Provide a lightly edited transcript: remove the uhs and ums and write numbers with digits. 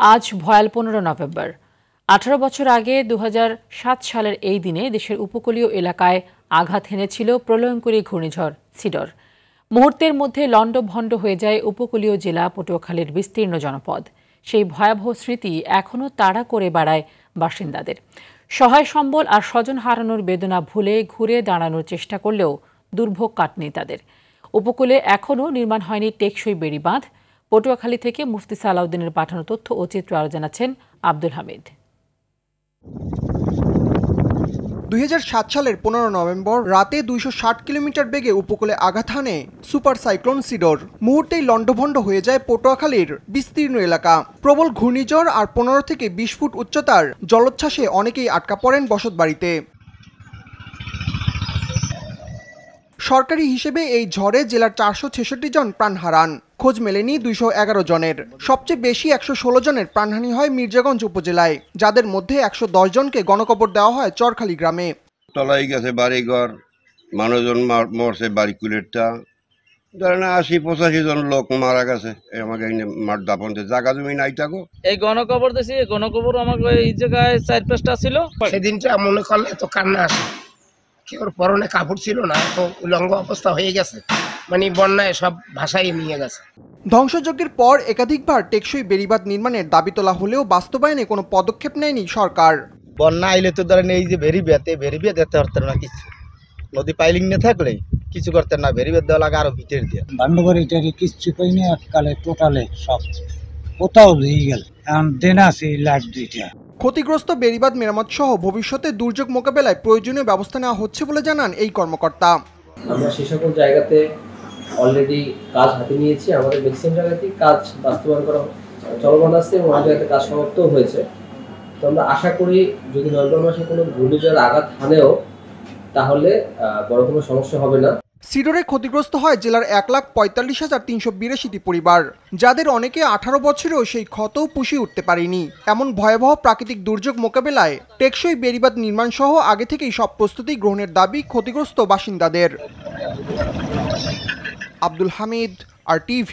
আজ ভয়াল 15 নভেম্বর। 18 বছর আগে 2007 সালের এই দিনে দেশের উপকূলীয় এলাকায় আঘাত হেনেছিল প্রলয়ঙ্করী ঘূর্ণিঝড় সিডর। মুহূর্তের মধ্যে লণ্ডভণ্ড হয়ে যায় উপকূলীয় জেলা পটুয়াখালীর বিস্তীর্ণ জনপদ। সেই ভয়াবহ স্মৃতি এখনও তাড়া করে বেড়ায় বাসিন্দাদের। সহায় সম্বল আর স্বজন হারানোর বেদনা ভুলে ঘুরে দাঁড়ানোর চেষ্টা করলেও দুর্ভোগ কাটেনি তাদের। উপকূলে এখনও নির্মাণ হয়নি টেকসই বেড়িবাঁধ। পটুয়াখালী থেকে মুফতি সালাউদ্দিনের পাঠানো তথ্য ও চিত্র আরও জানাচ্ছেন আব্দুল হামিদ। 2007 সালের 15 নভেম্বর রাতে 260 কিলোমিটার বেগে উপকূলে আঘাত হানে সুপার সাইক্লোন সিডর। মুহূর্তেই লণ্ডভণ্ড হয়ে যায় পটুয়াখালীর বিস্তীর্ণ এলাকা। প্রবল ঘূর্ণিঝড় আর 15 থেকে 20 ফুট উচ্চতার জলোচ্ছ্বাসে অনেকেই আটকা পড়েন বসতবাড়িতে। সরকারি হিসেবে এই ঝড়ে জেলার 466 জন প্রাণ হারান। খোঁজ মেলেনি 211 জনের। সবচেয়ে বেশি 116 জনের প্রাণহানি হয় মির্জাগঞ্জ উপজেলায়, যাদের মধ্যে 110 জনকে গণকবর দেওয়া হয় চরখালী গ্রামে। তলাই গেছে বাড়িঘর, মানুষজন মরছে, বাড়ি কুলেরটা ধরেন 80-85 জন লোক মারা গেছে। আমাকে মাঠ দাপন জায়গা জমি নাই থাকো। এই গণকবর দিয়েছি, গণকবর আমাকে এই জায়গায় 4-5টা ছিল। সেদিনটা মনে করলে তো কান্না আসে। কেউ পরনে কাপড় ছিল না, তো উলঙ্গ অবস্থা হয়ে গেছে, মানে বন্যায় সব ভাষাই নিয়ে গেছে। ধ্বংসযজ্ঞের পর একাধিকবার টেকসই বেড়িবাঁধ নির্মাণের দাবি তোলা হলেও বাস্তবায়নে কোনো পদক্ষেপ নেয়নি সরকার। বন্যা আইলে তো ধরেন এই যে ভেরিবেত দিতে পারতেন না, কিছু নদী পাইলিং না থাকলে কিছু করতেন না, ভেরিবেত দেওয়া লাগে আরো ভিতর দিয়ে বান্ডবর এটাকে কিছু পাইনি। আজকালে টোটালে সব কোথাও হয়ে গেল, দেন আছে লাইট দুইটা। ক্ষতিগ্রস্ত বেড়িবাঁধ মেরামত সহ ভবিষ্যতে দুর্যোগ মোকাবেলায় প্রয়োজনীয় ব্যবস্থা নেওয়া হচ্ছে বলে জানান এই কর্মকর্তা। আমরা সে সকল জায়গাতে অলরেডি কাজ হাতে নিয়েছি। আমাদের ম্যাক্সিমাম জায়গাতেই কাজ বাস্তবায়ন করা চলমান আছে এবং অনেক জায়গাতে কাজ সমাপ্ত হয়েছে। তো আমরা আশা করি যদি নভেম্বর মাসে কোনো ঘূর্ণিঝড় আঘাত হানেও তাহলে বড় কোনো সমস্যা হবে না। সিডরে ক্ষতিগ্রস্ত হয় জেলার 1,45,382টি পরিবার, যাদের অনেকে 18 বছরেও সেই ক্ষতও পুষিয়ে উঠতে পারেনি। এমন ভয়াবহ প্রাকৃতিক দুর্যোগ মোকাবেলায় টেকসই বেড়িবাঁধ নির্মাণ সহ আগে থেকেই সব প্রস্তুতি গ্রহণের দাবি ক্ষতিগ্রস্ত বাসিন্দাদের। আব্দুল হামিদ, RTV।